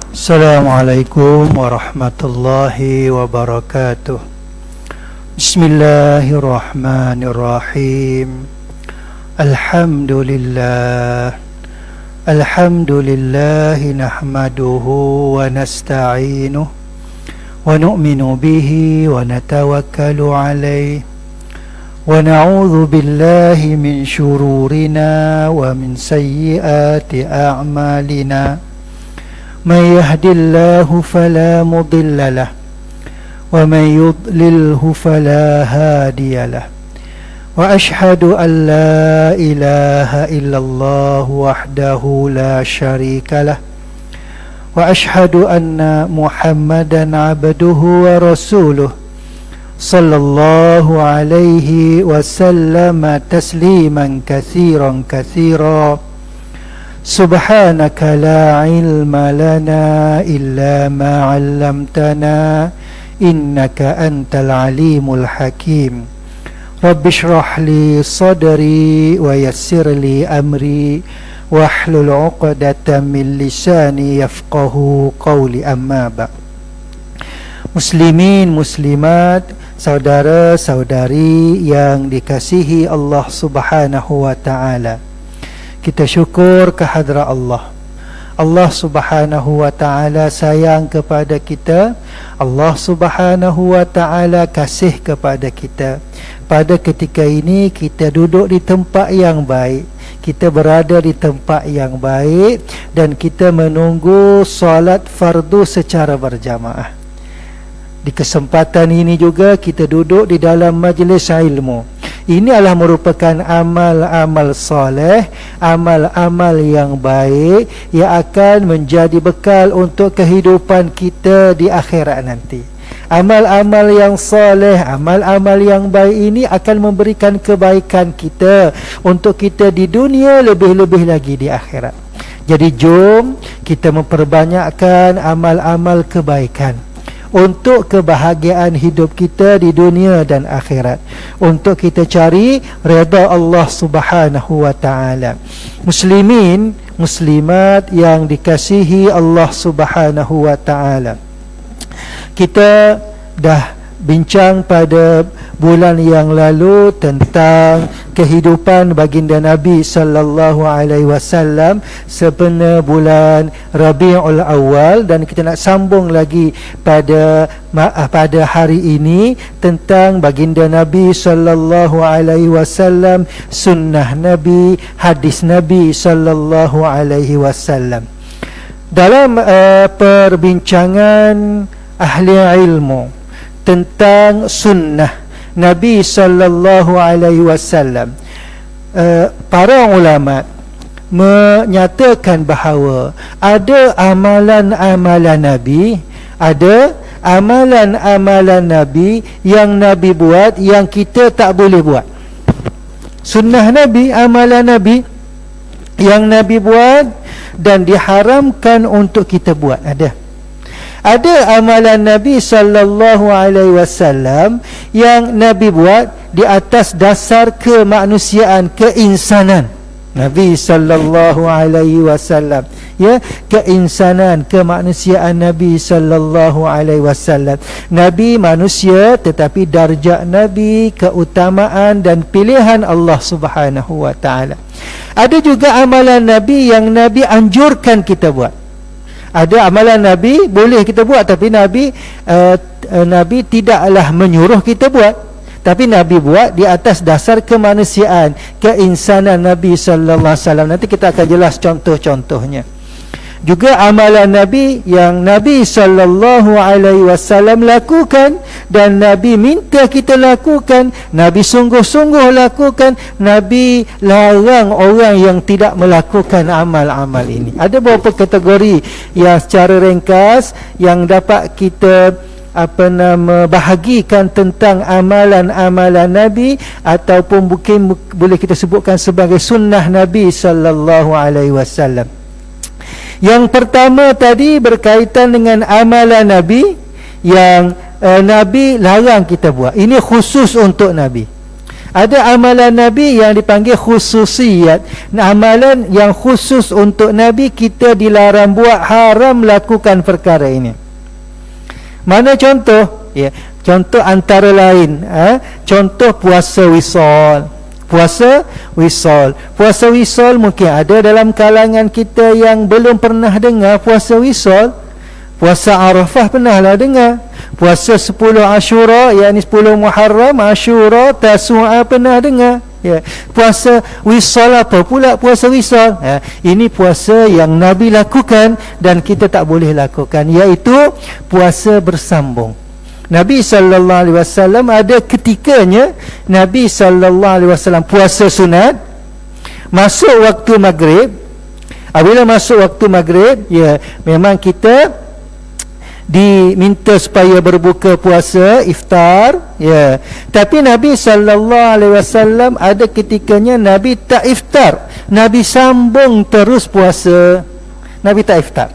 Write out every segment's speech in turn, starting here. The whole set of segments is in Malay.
Assalamualaikum warahmatullahi wabarakatuh. Bismillahirrahmanirrahim. Alhamdulillah nahmaduhu wa nasta'inuh wa nu'minu bihi wa natawakkalu alayh wa na'udzu billahi min syururina wa min sayyiati a'malina. من يهد الله فلا مضل له ومن يضلله فلا هادي له وأشهد أن لا إله إلا الله وحده لا شريك له وأشهد أن محمدا عبده ورسوله صلى الله عليه وسلم تسليما كثيرا كثيرا. Subhanaka la ilma lana illa ma 'allamtana innaka antal alimul hakim. Rabbi shrah li sadri wa yassir li amri wahlul 'uqdatam min lisani yafqahu qawli. Amma ba'. Muslimin muslimat, saudara-saudari yang dikasihi Allah Subhanahu wa taala, kita syukur kehadrat Allah. Allah Subhanahu wa ta'ala sayang kepada kita. Allah Subhanahu wa ta'ala kasih kepada kita. Pada ketika ini kita duduk di tempat yang baik, kita berada di tempat yang baik, dan kita menunggu solat fardu secara berjamaah. Di kesempatan ini juga kita duduk di dalam majlis ilmu. Ini adalah merupakan amal-amal soleh, amal-amal yang baik yang akan menjadi bekal untuk kehidupan kita di akhirat nanti. Amal-amal yang soleh, amal-amal yang baik ini akan memberikan kebaikan kita untuk kita di dunia, lebih-lebih lagi di akhirat. Jadi jom kita memperbanyakkan amal-amal kebaikan untuk kebahagiaan hidup kita di dunia dan akhirat, untuk kita cari redha Allah Subhanahu wa ta'ala. Muslimin muslimat yang dikasihi Allah Subhanahu wa ta'ala, kita dah bincang pada bulan yang lalu tentang kehidupan baginda Nabi sallallahu alaihi wasallam sebenar bulan Rabiul Awal, dan kita nak sambung lagi pada hari ini tentang baginda Nabi sallallahu alaihi wasallam, sunnah Nabi, hadis Nabi sallallahu alaihi wasallam. Dalam perbincangan ahli ilmu tentang sunnah Nabi sallallahu alaihi wasallam, para ulama menyatakan bahawa ada amalan-amalan Nabi, ada amalan-amalan Nabi yang Nabi buat yang kita tak boleh buat. Sunnah Nabi, amalan Nabi yang Nabi buat dan diharamkan untuk kita buat. Ada amalan Nabi sallallahu alaihi wasallam yang Nabi buat di atas dasar kemanusiaan, keinsanan. Nabi sallallahu alaihi wasallam, ya, keinsanan, kemanusiaan Nabi sallallahu alaihi wasallam. Nabi manusia tetapi darjat Nabi, keutamaan dan pilihan Allah Subhanahu wa taala. Ada juga amalan Nabi yang Nabi anjurkan kita buat. Ada amalan Nabi boleh kita buat, tapi Nabi tidaklah menyuruh kita buat, tapi Nabi buat di atas dasar kemanusiaan, keinsanan Nabi sallallahu alaihi wasallam. Nanti kita akan jelas contoh-contohnya. Juga amalan Nabi yang Nabi sallallahu alaihi wasallam lakukan dan Nabi minta kita lakukan, Nabi sungguh-sungguh lakukan, Nabi larang orang yang tidak melakukan amal-amal ini. Ada beberapa kategori yang secara ringkas yang dapat kita bahagikan tentang amalan-amalan Nabi, ataupun mungkin boleh kita sebutkan sebagai sunnah Nabi sallallahu alaihi wasallam. Yang pertama tadi berkaitan dengan amalan Nabi yang Nabi larang kita buat. Ini khusus untuk Nabi. Ada amalan Nabi yang dipanggil khususiyat. Amalan yang khusus untuk Nabi, kita dilarang buat, haram lakukan perkara ini. Mana contoh? Ya, contoh antara lain, contoh puasa wisal. Puasa wisal mungkin ada dalam kalangan kita yang belum pernah dengar puasa wisal. Puasa Arafah pernahlah dengar. Puasa 10 Ashura, yakni 10 Muharram, Ashura, Tasu'a pernah dengar. Ya. Puasa wisal, apa pula puasa wisal? Ini puasa yang Nabi lakukan dan kita tak boleh lakukan, iaitu puasa bersambung. Nabi sallallahu alaihi wasallam ada ketikanya Nabi sallallahu alaihi wasallam puasa sunat masuk waktu maghrib. Apabila masuk waktu maghrib, ya, memang kita diminta supaya berbuka puasa, iftar, ya. Tapi Nabi sallallahu alaihi wasallam ada ketikanya Nabi tak iftar, Nabi sambung terus puasa. Nabi tak iftar,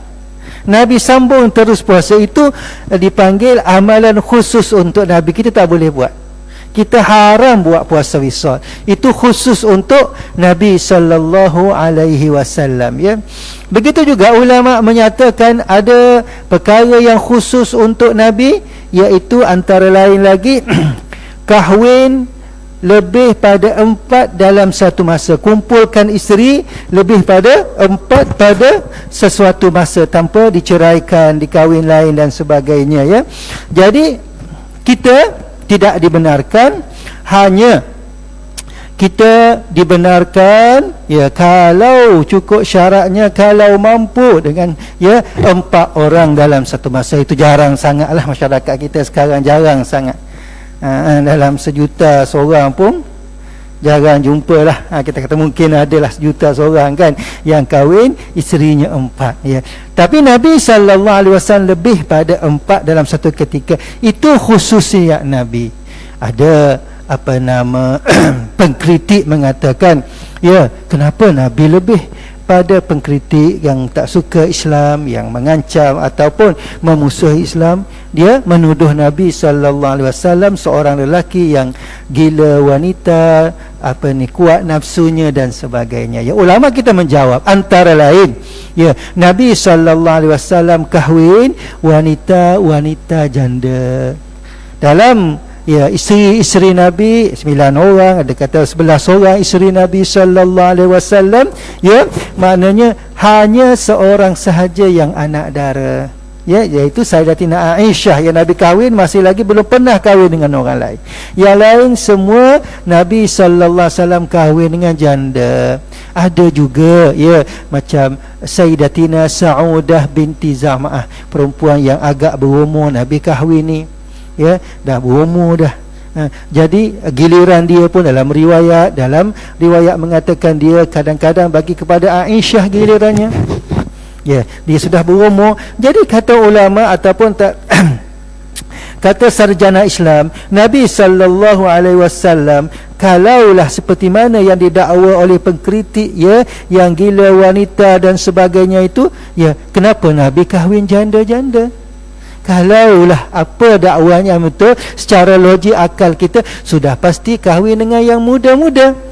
Nabi sambung terus puasa. Itu dipanggil amalan khusus untuk Nabi. Kita tak boleh buat. Kita haram buat puasa wisal. Itu khusus untuk Nabi sallallahu alaihi wasallam, ya. Begitu juga ulama menyatakan ada perkara yang khusus untuk Nabi, iaitu antara lain lagi kahwin lebih pada 4 dalam satu masa. Kumpulkan isteri lebih pada 4 pada sesuatu masa tanpa diceraikan, dikahwin lain dan sebagainya, ya. Jadi kita tidak dibenarkan, hanya kita dibenarkan, ya, kalau cukup syaratnya, kalau mampu dengan, ya, 4 orang dalam satu masa. Itu jarang sangatlah masyarakat kita sekarang, jarang sangat. Dalam 1 juta seorang pun jarang jumpalah. Kita kata mungkin adalah 1 juta seorang kan yang kahwin, isterinya 4, ya. Tapi Nabi sallallahu alaihi wasallam lebih pada 4 dalam satu ketika. Itu khususiyat Nabi. Ada apa nama pengkritik mengatakan, ya, kenapa Nabi lebih pada pengkritik yang tak suka Islam, yang mengancam ataupun memusuhi Islam? Dia menuduh Nabi sallallahu alaihi wasallam seorang lelaki yang gila wanita, kuat nafsunya dan sebagainya. Ya, ulama kita menjawab antara lain, ya, Nabi sallallahu alaihi wasallam kahwin wanita janda. Dalam, ya, isteri Nabi 9 orang, ada kata 11 orang isteri Nabi sallallahu alaihi wasallam, ya, maknanya hanya seorang sahaja yang anak dara, ya, iaitu Sayyidatina Aisyah, yang Nabi kahwin masih lagi belum pernah kahwin dengan orang lain. Yang lain semua Nabi sallallahu alaihi wasallam kahwin dengan janda. Ada juga, ya, macam Sayyidatina Sa'udah binti Zam'ah, perempuan yang agak berumur, Nabi kahwin ni, ya, dah berumur dah. Jadi giliran dia pun dalam riwayat mengatakan dia kadang-kadang bagi kepada Aisyah gilirannya. Ya, dia sudah berumur. Jadi kata ulama ataupun tak kata sarjana Islam, Nabi sallallahu alaihi wasallam kalaulah seperti mana yang didakwa oleh pengkritik, ya, yang gila wanita dan sebagainya itu, ya, kenapa Nabi kahwin janda-janda? Kalaulah apa dakwanya betul, secara logik akal kita sudah pasti kahwin dengan yang muda-muda.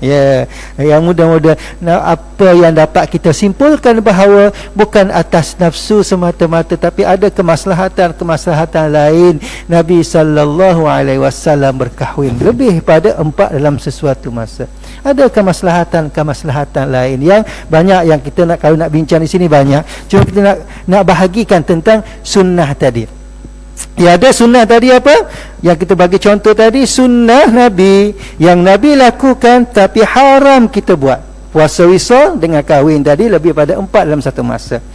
Ya, yang muda-muda. Nah, apa yang dapat kita simpulkan bahawa bukan atas nafsu semata-mata, tapi ada kemaslahatan lain. Nabi sallallahu alaihi wasallam berkahwin lebih pada 4 dalam sesuatu masa. Ada kemaslahatan lain yang banyak, yang kita nak, kalau nak bincang di sini banyak. Cuma kita nak bahagikan tentang sunnah tadi. Ya, ada sunnah tadi apa? Yang kita bagi contoh tadi, sunnah Nabi yang Nabi lakukan tapi haram kita buat. Puasa wisal dengan kahwin tadi lebih pada 4 dalam satu masa.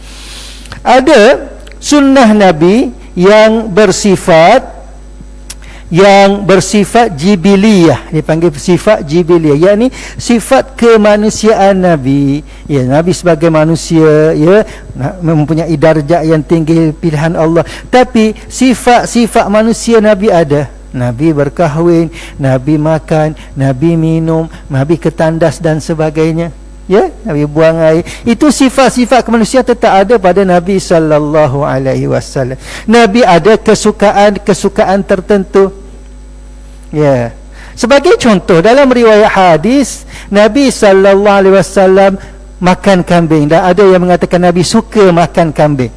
Ada sunnah Nabi yang bersifat jibiliyah, dipanggil sifat jibiliyah, yakni sifat kemanusiaan Nabi. Ya, Nabi sebagai manusia, ya, mempunyai darjat yang tinggi pilihan Allah, tapi sifat-sifat manusia Nabi ada. Nabi berkahwin, Nabi makan, Nabi minum, Nabi ketandas dan sebagainya. Ya, Nabi buang air. Itu sifat-sifat kemanusiaan tetap ada pada Nabi sallallahu alaihi wasallam. Nabi ada kesukaan tertentu. Ya. Sebagai contoh, dalam riwayat hadis Nabi sallallahu alaihi wasallam makan kambing, dan ada yang mengatakan Nabi suka makan kambing.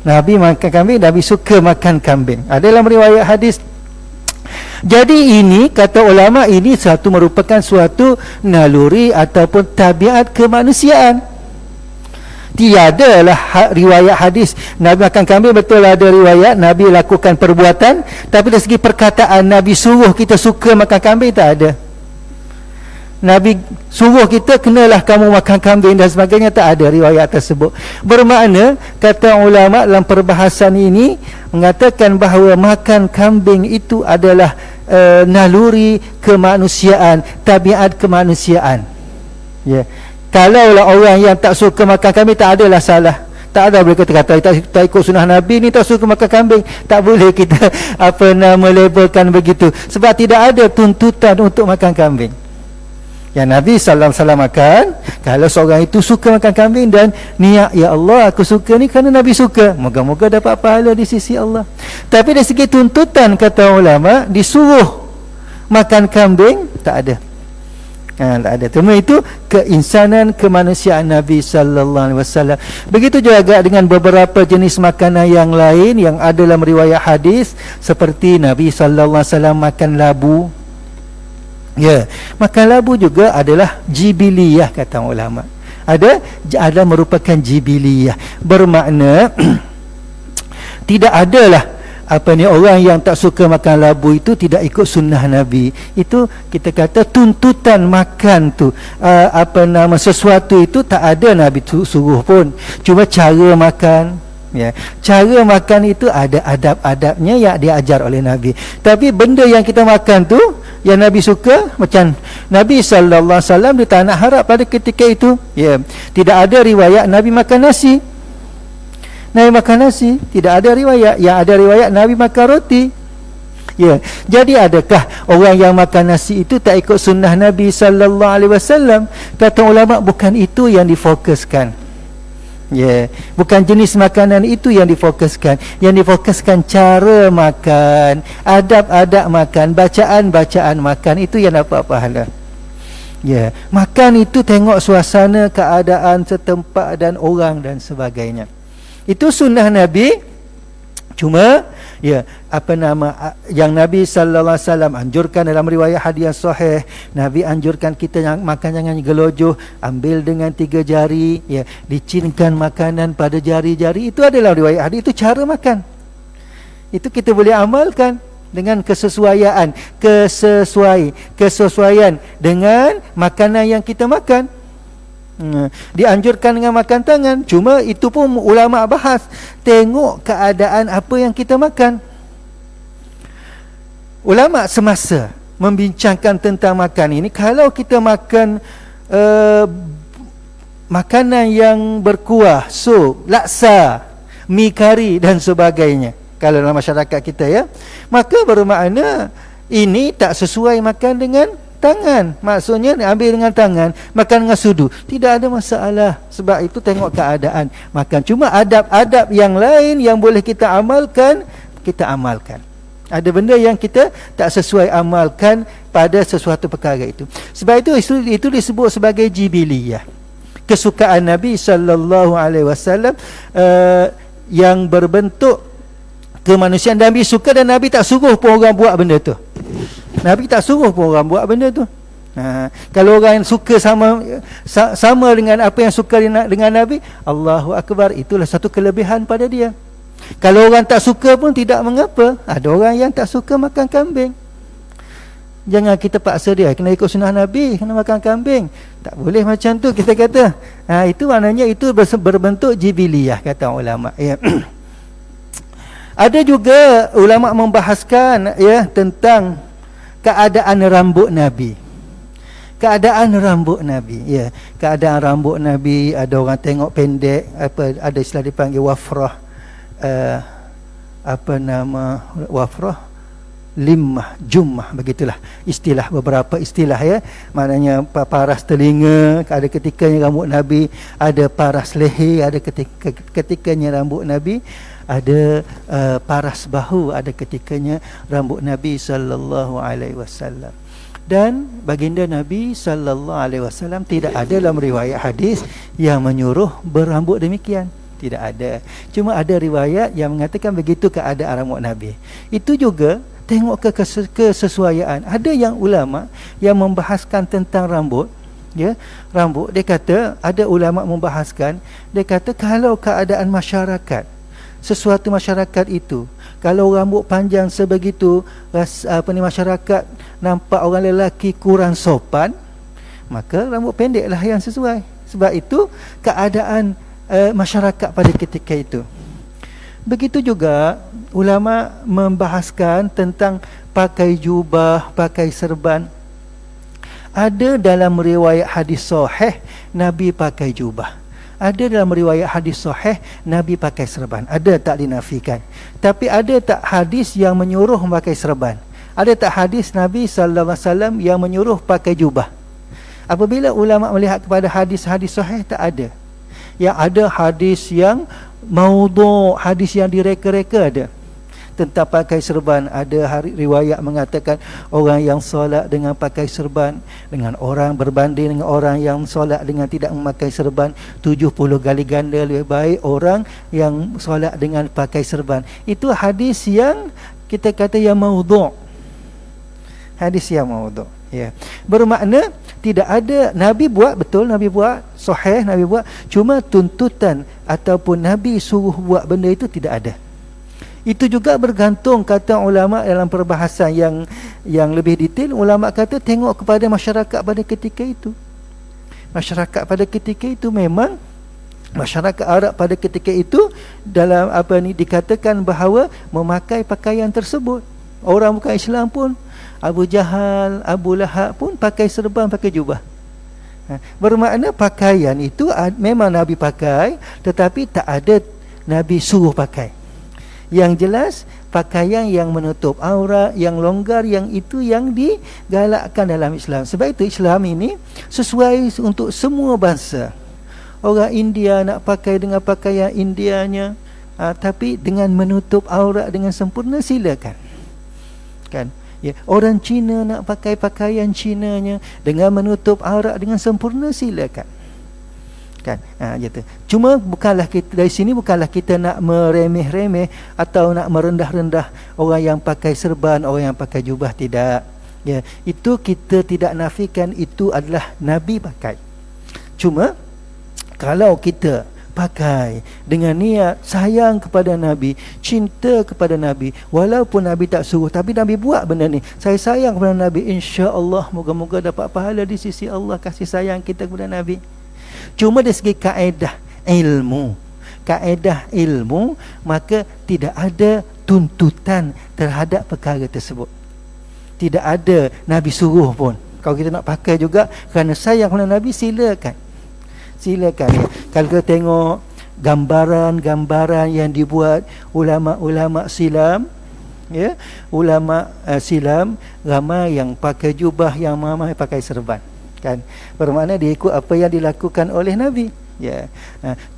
Nabi makan kambing, Nabi suka makan kambing. Ada dalam riwayat hadis. Jadi ini, kata ulama, ini merupakan suatu naluri ataupun tabiat kemanusiaan. Tiadalah riwayat hadis Nabi makan kambing, betul ada riwayat Nabi lakukan perbuatan, tapi dari segi perkataan Nabi suruh kita suka makan kambing, tak ada. Nabi suruh kita kenalah kamu makan kambing dan sebagainya, tak ada riwayat tersebut. Bermakna, kata ulama dalam perbahasan ini mengatakan bahawa makan kambing itu adalah naluri kemanusiaan, tabiat kemanusiaan. Ya. Kalaulah orang yang tak suka makan kambing, tak adalah salah. Tak ada boleh kata tak ikut sunnah Nabi ni, tak suka makan kambing. Tak boleh kita labelkan begitu, sebab tidak ada tuntutan untuk makan kambing. Yang Nabi sallallahu alaihi wasallam makan, kalau seorang itu suka makan kambing dan niat, ya Allah aku suka ni kerana Nabi suka, moga-moga dapat pahala di sisi Allah. Tapi dari segi tuntutan, kata ulama, disuruh makan kambing, tak ada. Tak ada. Cuma itu keinsanan kemanusiaan Nabi sallallahu alaihi wasallam. Begitu juga dengan beberapa jenis makanan yang lain yang ada dalam riwayat hadis, seperti Nabi sallallahu alaihi wasallam makan labu. Ya, makan labu juga adalah jibiliyah, kata ulama. Ada merupakan jibiliyah. Bermakna tidak adalah orang yang tak suka makan labu itu tidak ikut sunnah Nabi. Itu kita kata tuntutan makan tu sesuatu itu tak ada Nabi suruh pun. Cuma cara makan, ya, cara makan itu ada adab-adabnya yang diajar oleh Nabi. Tapi benda yang kita makan tu yang Nabi suka, macam Nabi sallallahu alaihi wasallam dia tak nak harap pada ketika itu, ya, tidak ada riwayat Nabi makan nasi. Nabi makan nasi, tidak ada riwayat. Yang ada riwayat Nabi makan roti. Ya, jadi adakah orang yang makan nasi itu tak ikut sunnah Nabi sallallahu alaihi wasallam? Kata ulama, bukan itu yang difokuskan. Ya, bukan jenis makanan itu yang difokuskan. Yang difokuskan cara makan, adab-adab makan, bacaan-bacaan makan, itu yang dapat pahala. Ya, makan itu tengok suasana, keadaan setempat dan orang dan sebagainya. Itu sunnah Nabi. Cuma ya, yang Nabi sallallahu alaihi wasallam anjurkan dalam riwayat hadis yang sahih, Nabi anjurkan kita yang makan jangan gelojoh, ambil dengan 3 jari, ya, dicinkan makanan pada jari-jari. Itu adalah riwayat hadis, itu cara makan. Itu kita boleh amalkan dengan kesesuaian dengan makanan yang kita makan. Dianjurkan dengan makan tangan. Cuma itu pun ulama bahas, tengok keadaan apa yang kita makan. Ulama semasa membincangkan tentang makan ini, kalau kita makan makanan yang berkuah, sup, laksa, mi kari dan sebagainya, kalau dalam masyarakat kita, ya, maka bermakna ini tak sesuai makan dengan tangan. Maksudnya ambil dengan tangan, makan dengan sudu, tidak ada masalah. Sebab itu tengok keadaan makan. Cuma adab-adab yang lain yang boleh kita amalkan, kita amalkan. Ada benda yang kita tak sesuai amalkan pada sesuatu perkara itu. Sebab itu disebut sebagai jibiliyah, kesukaan Nabi sallallahu alaihi wasallam yang berbentuk kemanusiaan. Nabi suka dan Nabi tak suruh pun orang buat benda tu. Nabi tak suruh pun orang buat benda tu. Kalau orang yang suka sama dengan apa yang suka dengan Nabi, Allahu Akbar, itulah satu kelebihan pada dia. Kalau orang tak suka pun tidak mengapa. Ada orang yang tak suka makan kambing, jangan kita paksa dia kena ikut sunnah Nabi, kena makan kambing. Tak boleh macam tu kita kata. Itu maknanya itu berbentuk jibiliyah, kata ulama, ya. Ada juga ulama membahaskan, ya, tentang keadaan rambut Nabi. Keadaan rambut Nabi, ya. Keadaan rambut Nabi, ada orang tengok pendek, ada istilah dipanggil wafrah, wafrah, limah, jummah, begitulah istilah, beberapa istilah, ya. Maknanya paras telinga, ada ketikanya rambut Nabi ada paras leher, ada ketikanya rambut Nabi ada paras bahu, ada ketikanya rambut Nabi sallallahu alaihi wasallam. Dan baginda Nabi sallallahu alaihi wasallam tidak ada dalam riwayat hadis yang menyuruh berambut demikian. Tidak ada. Cuma ada riwayat yang mengatakan begitu keadaan rambut Nabi. Itu juga tengok kesesuaian. Ada yang ulama yang membahaskan tentang rambut, ya, rambut. Dia kata, ada ulama membahaskan, dia kata kalau keadaan masyarakat, sesuatu masyarakat itu, kalau rambut panjang sebegitu, masyarakat nampak orang lelaki kurang sopan, maka rambut pendeklah yang sesuai. Sebab itu keadaan masyarakat pada ketika itu. Begitu juga ulama membahaskan tentang pakai jubah, pakai serban. Ada dalam riwayat hadis sahih Nabi pakai jubah. Ada dalam riwayat hadis sahih Nabi pakai serban. Ada, tak dinafikan. Tapi ada tak hadis yang menyuruh pakai serban? Ada tak hadis Nabi sallallahu alaihi wasallam yang menyuruh pakai jubah? Apabila ulama melihat kepada hadis-hadis sahih, tak ada. Yang ada hadis yang maudhu', hadis yang direka-reka ada. Tentang pakai serban, ada riwayat mengatakan orang yang solat dengan pakai serban dengan orang berbanding dengan orang yang solat dengan tidak memakai serban 70 kali ganda lebih baik orang yang solat dengan pakai serban. Itu hadis yang kita kata yang maudhu'. Hadis yang maudhu', ya. Bermakna tidak ada, Nabi buat, betul Nabi buat, sahih Nabi buat, cuma tuntutan ataupun Nabi suruh buat benda itu tidak ada. Itu juga bergantung, kata ulama dalam perbahasan yang lebih detail. Ulama kata tengok kepada masyarakat pada ketika itu. Masyarakat pada ketika itu memang masyarakat Arab pada ketika itu dalam dikatakan bahawa memakai pakaian tersebut. Orang bukan Islam pun, Abu Jahal, Abu Lahab pun pakai serban, pakai jubah. Bermakna pakaian itu memang Nabi pakai, tetapi tak ada Nabi suruh pakai. Yang jelas pakaian yang menutup aurat, yang longgar, yang itu yang digalakkan dalam Islam. Sebab itu Islam ini sesuai untuk semua bangsa. Orang India nak pakai dengan pakaian Indianya, tapi dengan menutup aurat dengan sempurna, silakan. Kan? Ya, orang Cina nak pakai pakaian Cinanya dengan menutup aurat dengan sempurna, silakan. Kan? Gitu. Cuma bukanlah kita dari sini, bukanlah kita nak meremeh-remeh atau nak merendah-rendah orang yang pakai serban, orang yang pakai jubah, tidak. Ya, itu kita tidak nafikan itu adalah Nabi pakai. Cuma kalau kita pakai dengan niat sayang kepada Nabi, cinta kepada Nabi, walaupun Nabi tak suruh, tapi Nabi buat benda ni, saya sayang kepada Nabi, insya-Allah moga-moga dapat pahala di sisi Allah kasih sayang kita kepada Nabi. Cuma dari segi kaedah ilmu, maka tidak ada tuntutan terhadap perkara tersebut. Tidak ada Nabi suruh pun. Kalau kita nak pakai juga kerana sayang kepada Nabi, silakan. Silakan, ya. Kalau kita tengok gambaran-gambaran yang dibuat ulama-ulama silam, ya, ulama silam ramai yang pakai jubah, yang ramai pakai serban, kan? Bermakna dia ikut apa yang dilakukan oleh Nabi, ya.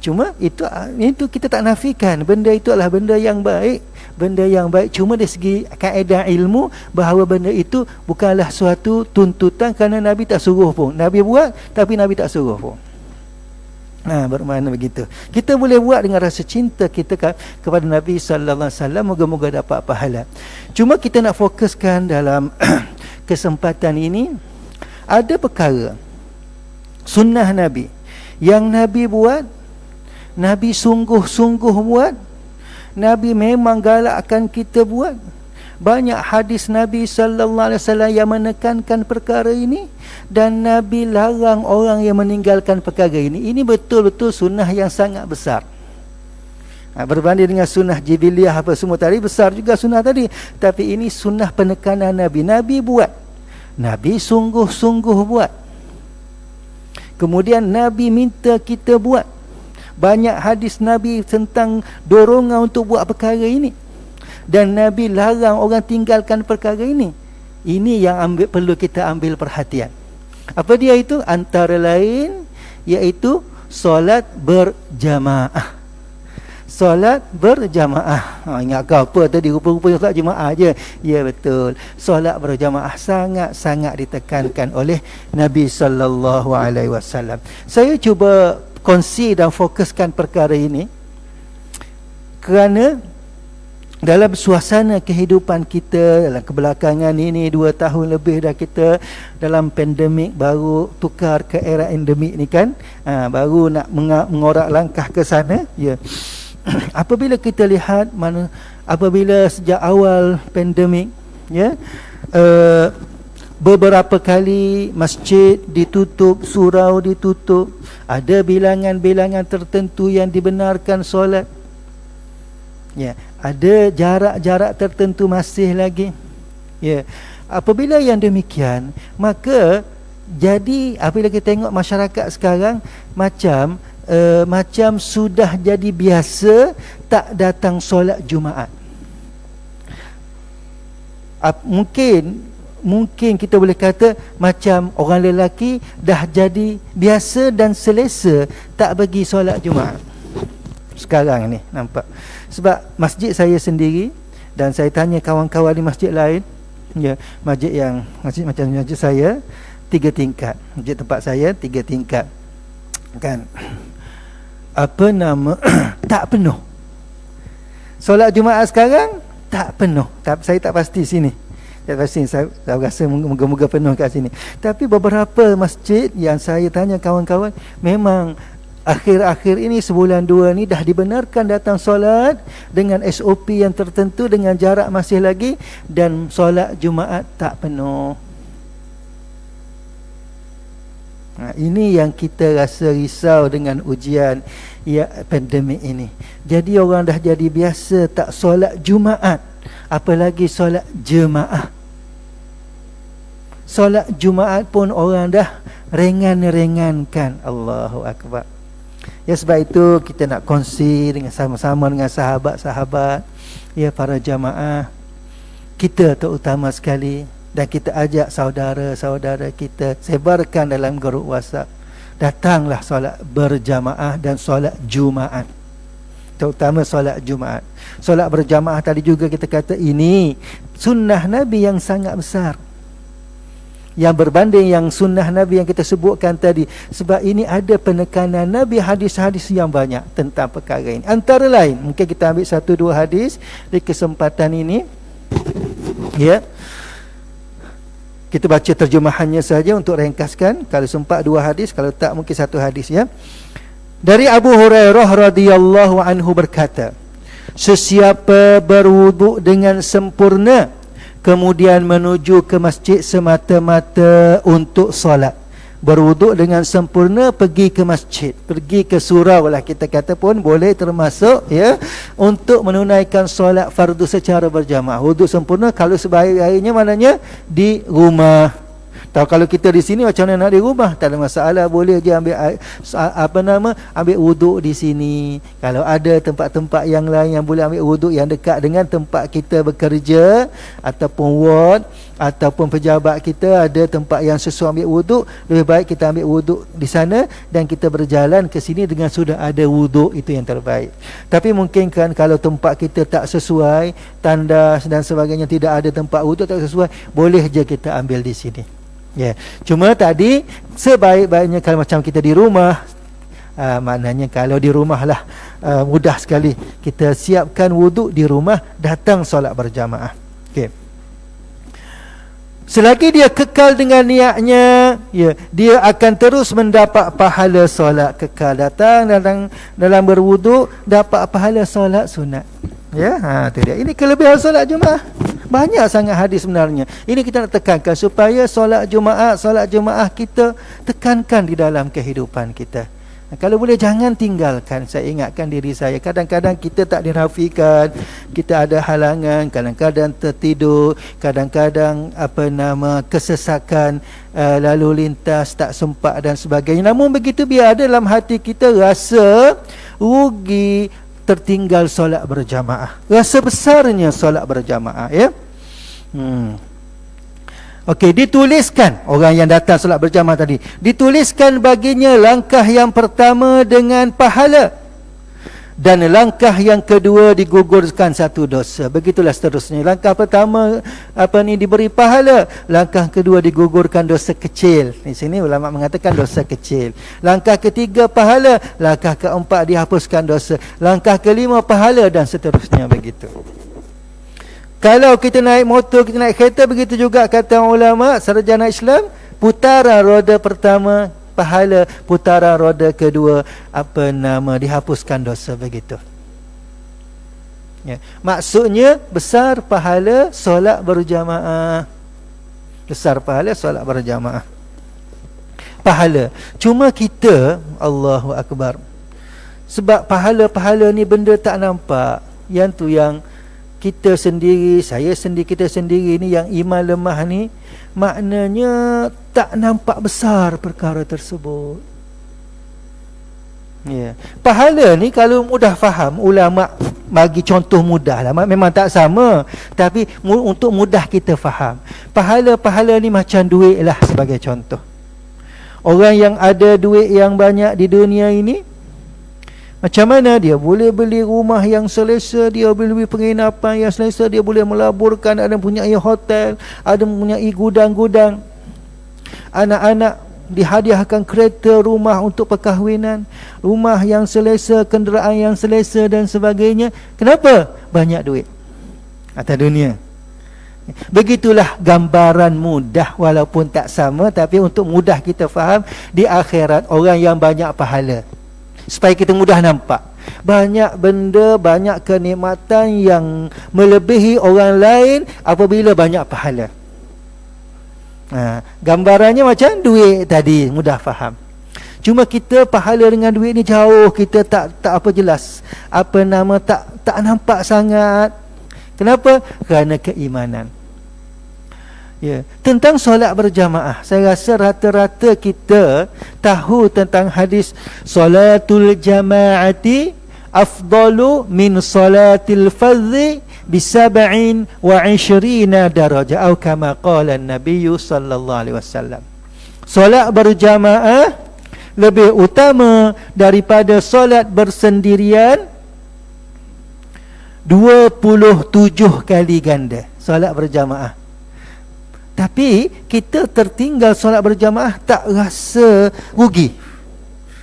Cuma itu kita tak nafikan benda itu adalah benda yang baik, benda yang baik. Cuma dari segi kaedah ilmu bahawa benda itu bukanlah suatu tuntutan kerana Nabi tak suruh pun. Nabi buat tapi Nabi tak suruh pun. Bermakna begitu. Kita boleh buat dengan rasa cinta kita kepada Nabi sallallahu alaihi wasallam, moga-moga dapat pahala. Cuma kita nak fokuskan dalam kesempatan ini, ada perkara sunnah Nabi yang Nabi buat, Nabi sungguh-sungguh buat, Nabi memang galakkan kita buat. Banyak hadis Nabi sallallahu alaihi wasallam yang menekankan perkara ini, dan Nabi larang orang yang meninggalkan perkara ini. Ini betul-betul sunnah yang sangat besar. Berbanding dengan sunnah jibiliyah apa semua tadi, besar juga sunnah tadi, tapi ini sunnah penekanan Nabi. Nabi buat, Nabi sungguh-sungguh buat. Kemudian Nabi minta kita buat. Banyak hadis Nabi tentang dorongan untuk buat perkara ini, dan Nabi larang orang tinggalkan perkara ini. Ini yang perlu kita ambil perhatian. Apa dia itu? Antara lain iaitu solat berjamaah. solat berjamaah. Ingat kau apa tadi, rupa-rupanya solat jemaah je. Ya, betul. Solat berjamaah sangat-sangat ditekankan oleh Nabi sallallahu alaihi wasallam. Saya cuba kongsi dan fokuskan perkara ini kerana dalam suasana kehidupan kita dalam kebelakangan ini 2 tahun lebih dah kita dalam pandemik, baru tukar ke era endemik ni kan, baru nak mengorak langkah ke sana. Ya. Apabila kita lihat apabila sejak awal pandemik, ya, beberapa kali masjid ditutup, surau ditutup, ada bilangan-bilangan tertentu yang dibenarkan solat. Ya, ada jarak-jarak tertentu masih lagi. Ya. Apabila yang demikian, maka jadi apabila kita tengok masyarakat sekarang macam sudah jadi biasa tak datang solat Jumaat. Mungkin kita boleh kata macam orang lelaki dah jadi biasa dan selesa tak pergi solat Jumaat. Sekarang ni nampak. Sebab masjid saya sendiri, dan saya tanya kawan-kawan di masjid lain, ya, masjid macam masjid saya 3 tingkat. Masjid tempat saya 3 tingkat. Kan? Tak penuh. Solat Jumaat sekarang tak penuh. Saya tak pasti sini. Saya rasa moga-moga penuh kat sini. Tapi beberapa masjid yang saya tanya kawan-kawan, memang akhir-akhir ini sebulan 2 ni dah dibenarkan datang solat dengan SOP yang tertentu, dengan jarak masih lagi, dan solat Jumaat tak penuh. Ini yang kita rasa risau dengan ujian pandemik ini. Jadi orang dah jadi biasa tak solat Jumaat, apalagi solat jemaah. Solat Jumaat pun orang dah ringan-ringankan. Allahu Akbar. Ya, sebab itu kita nak kongsi dengan sama-sama dengan sahabat-sahabat, ya, para jamaah kita terutama sekali, dan kita ajak saudara-saudara kita sebarkan dalam grup WhatsApp, datanglah solat berjamaah dan solat Jumaat, terutama solat Jumaat. Solat berjamaah tadi juga kita kata ini sunnah Nabi yang sangat besar, yang berbanding yang sunnah Nabi yang kita sebutkan tadi. Sebab ini ada penekanan Nabi, hadis-hadis yang banyak tentang perkara ini. Antara lain, mungkin kita ambil 1-2 hadis di kesempatan ini. Ya, kita baca terjemahannya saja untuk ringkaskan. Kalau sempat 2 hadis, kalau tak mungkin 1 hadis, ya. Dari Abu Hurairah radhiyallahu anhu berkata, sesiapa berwuduk dengan sempurna kemudian menuju ke masjid semata-mata untuk solat, berwuduk dengan sempurna, pergi ke masjid, pergi ke surau lah kita kata pun boleh termasuk, ya, untuk menunaikan solat fardu secara berjamaah. Wuduk sempurna kalau sebaik-baiknya maknanya di rumah. Tahu kalau kita di sini macam mana nak di rumah, tak ada masalah, boleh je ambil ambil wuduk di sini. Kalau ada tempat-tempat yang lain yang boleh ambil wuduk yang dekat dengan tempat kita bekerja, ataupun ward, ataupun pejabat kita ada tempat yang sesuai ambil wuduk, lebih baik kita ambil wuduk di sana dan kita berjalan ke sini dengan sudah ada wuduk, itu yang terbaik. Tapi mungkin kan kalau tempat kita tak sesuai, tandas dan sebagainya, tidak ada tempat wuduk tak sesuai, boleh je kita ambil di sini. Ya, cuma tadi sebaik-baiknya kalau macam kita di rumah, maknanya kalau di rumah lah, mudah sekali kita siapkan wuduk di rumah, datang solat berjamaah. Okey. Selagi dia kekal dengan niatnya, ya, dia akan terus mendapat pahala solat kekal. Datang dalam berwuduk, dapat pahala solat sunat. Ya, itu dia. Ini kelebihan solat Jumaat. Banyak sangat hadis sebenarnya. Ini kita nak tekankan supaya solat Jumaat kita tekankan di dalam kehidupan kita. Kalau boleh jangan tinggalkan. Saya ingatkan diri saya, kadang-kadang kita tak dirafikan, kita ada halangan, kadang-kadang tertidur, kadang-kadang kesesakan lalu lintas, tak sempat dan sebagainya. Namun begitu, biar ada dalam hati kita rasa rugi tertinggal solat berjamaah, rasa besarnya solat berjamaah, ya. Okey, dituliskan orang yang datang solat berjamaah tadi, dituliskan baginya langkah yang pertama dengan pahala, Dan langkah yang kedua digugurkan satu dosa. Begitulah seterusnya. Langkah pertama diberi pahala, langkah kedua digugurkan dosa kecil. Di sini ulama mengatakan dosa kecil. Langkah ketiga pahala, langkah keempat dihapuskan dosa, langkah kelima pahala, dan seterusnya begitu. Kalau kita naik motor, kita naik kereta, begitu juga kata ulama sarjana Islam, putaran roda pertama pahala, putaran roda kedua dihapuskan dosa, begitu. Ya. Maksudnya besar pahala solat berjamaah. Besar pahala solat berjamaah. Pahala. Cuma kita, Allahu Akbar, sebab pahala-pahala ni benda tak nampak. Yang tu yang kita sendiri, saya sendiri, kita sendiri ni yang iman lemah ni, maknanya tak nampak besar perkara tersebut. Ya. Pahala ni kalau mudah faham, ulama bagi contoh mudah lah. Memang tak sama, tapi untuk mudah kita faham. Pahala-pahala ni macam duit lah sebagai contoh. Orang yang ada duit yang banyak di dunia ini, macam mana dia boleh beli rumah yang selesa, dia boleh beli penginapan yang selesa, dia boleh melaburkan, ada mempunyai hotel, ada mempunyai gudang-gudang. Anak-anak dihadiahkan kereta, rumah untuk perkahwinan, rumah yang selesa, kenderaan yang selesa dan sebagainya. Kenapa? Banyak duit atas dunia. Begitulah gambaran mudah, walaupun tak sama, tapi untuk mudah kita faham, di akhirat orang yang banyak pahala, supaya kita mudah nampak. Banyak benda, banyak kenikmatan yang melebihi orang lain apabila banyak pahala. Gambarannya macam duit tadi, mudah faham. Cuma kita pahala dengan duit ni jauh, kita tak apa jelas, tak nampak sangat. Kenapa? Kerana keimanan. Ya, tentang solat berjamaah, saya rasa rata-rata kita tahu tentang hadis solatul jamaati afdalu min salatil fardhi bi 27 darajah, atau kama qala an-nabiy sallallahu alaihi wasallam. Solat berjamaah lebih utama daripada solat bersendirian 27 kali ganda. Solat berjamaah. Tapi kita tertinggal solat berjamaah, tak rasa rugi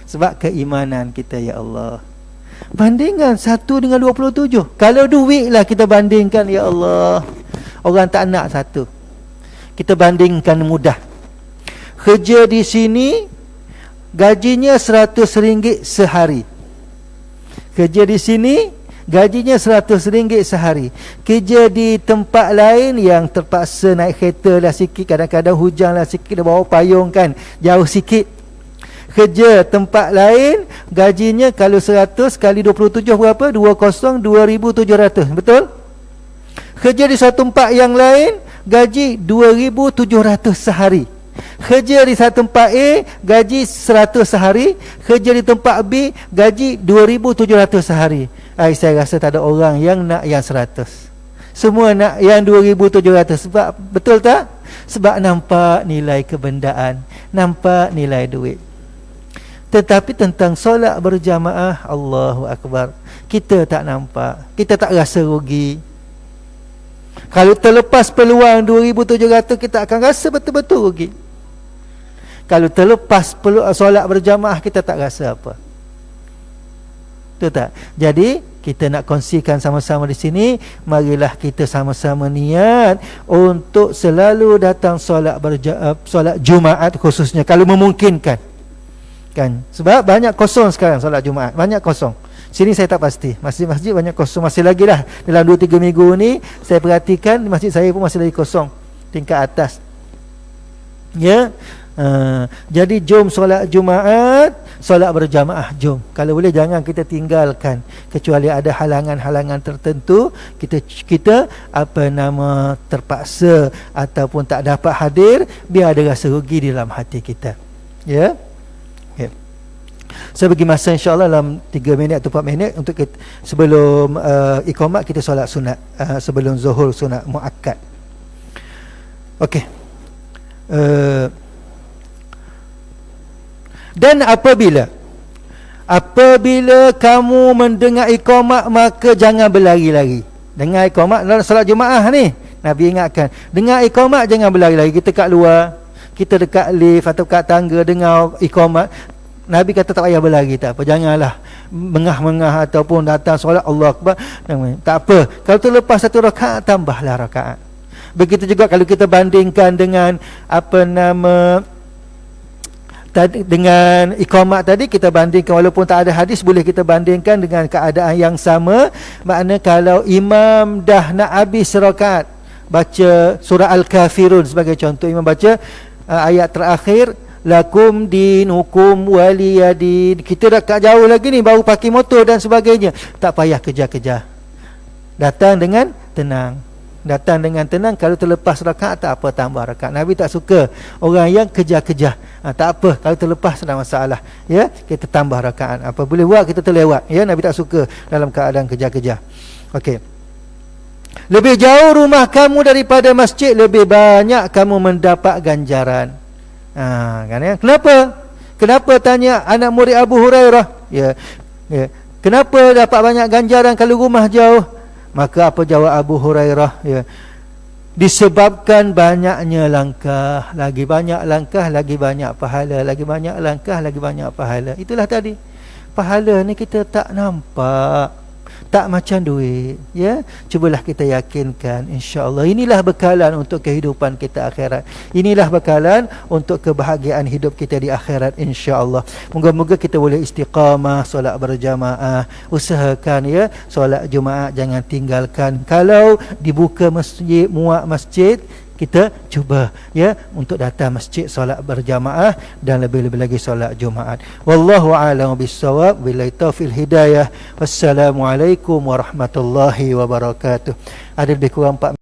sebab keimanan kita, ya Allah. Bandingkan 1 dengan 27. Kalau duit lah kita bandingkan, ya Allah, orang tak nak 1. Kita bandingkan mudah. Kerja di sini gajinya RM100 sehari. Kerja di sini gajinya RM100 sehari. Kerja di tempat lain yang terpaksa naik kereta lah sikit, kadang-kadang hujan lah sikit, bawa payung kan, jauh sikit. Kerja tempat lain gajinya kalau 100 kali 27 berapa? 2,0700. Betul? Kerja di satu tempat yang lain gaji 2,700 sehari. Kerja di satu tempat A gaji 100 sehari. Kerja di tempat B gaji 2,700 sehari. Saya rasa tak ada orang yang nak yang 100. Semua nak yang 2,700. Sebab, betul tak? Sebab nampak nilai kebendaan, nampak nilai duit. Tetapi tentang solat berjamaah, Allahu Akbar, kita tak nampak, kita tak rasa rugi. Kalau terlepas peluang 2,700, kita akan rasa betul-betul rugi. Kalau terlepas solat berjamaah, kita tak rasa apa. Betul tak? Jadi kita nak kongsikan sama-sama di sini, marilah kita sama-sama niat untuk selalu datang solat Jumaat, khususnya kalau memungkinkan. Kan? Sebab banyak kosong sekarang solat Jumaat, banyak kosong. Sini saya tak pasti, masjid-masjid banyak kosong. Masih lagi lah, dalam 2-3 minggu ni saya perhatikan masjid saya pun masih lagi kosong, tingkat atas. Ya. Jadi jom solat Jumaat, solat berjamaah, jom. Kalau boleh jangan kita tinggalkan, kecuali ada halangan-halangan tertentu, kita terpaksa ataupun tak dapat hadir, biar ada rasa rugi di dalam hati kita. Ya. Okay. Saya bagi masa insya-Allah dalam 3 minit atau 4 minit untuk kita, sebelum iqamat kita solat sunat, sebelum zuhur sunat muakkad. Okey. Dan apabila apabila kamu mendengar iqamah maka jangan berlari-lari. Dengar iqamah dalam solat Jumaat ni, Nabi ingatkan, dengar iqamah jangan berlari-lari. Kita kat luar, kita dekat lift atau kat tangga dengar iqamah, Nabi kata tak payah berlari, tak apa, janganlah mengah-mengah ataupun datang solat Allah Akbar. Tak apa, kalau terlepas satu rakaat tambahlah rakaat. Begitu juga kalau kita bandingkan dengan dengan iqamat tadi, kita bandingkan walaupun tak ada hadis, boleh kita bandingkan dengan keadaan yang sama. Makna kalau imam dah nak habis rakaat, baca surah Al-Kafirun sebagai contoh, imam baca ayat terakhir, lakum dinukum waliyadin, kita dekat jauh lagi ni, baru pakai motor dan sebagainya, tak payah kejar-kejar, datang dengan tenang. Kalau terlepas rakaat tak apa, tambah rakaat. Nabi tak suka orang yang kejar-kejar. Tak apa, kalau terlepas tak masalah, ya, kita tambah rakaat. Apa boleh buat, kita terlewat, ya. Nabi tak suka dalam keadaan kejar-kejar. Okey. Lebih jauh rumah kamu daripada masjid, lebih banyak kamu mendapat ganjaran. Kan, ya? Kenapa tanya anak murid Abu Hurairah? Ya. Kenapa dapat banyak ganjaran kalau rumah jauh? Maka apa jawab Abu Hurairah? Ya, disebabkan banyaknya langkah, lagi banyak langkah lagi banyak pahala, lagi banyak langkah lagi banyak pahala. Itulah tadi, pahala ni kita tak nampak, tak macam duit, ya. Cubalah kita yakinkan, insya-Allah inilah bekalan untuk kehidupan kita akhirat. Inilah bekalan untuk kebahagiaan hidup kita di akhirat, insya-Allah. Moga-moga kita boleh istiqamah solat berjamaah. Usahakan, ya, solat Jumaat jangan tinggalkan. Kalau dibuka masjid, muat masjid, kita cuba, ya, untuk datang masjid solat berjamaah dan lebih-lebih lagi solat Jumaat. Wallahu a'lam bissawab. Billahi taufiq hidayah. Wassalamualaikum warahmatullahi wabarakatuh. Ada lebih kurang 4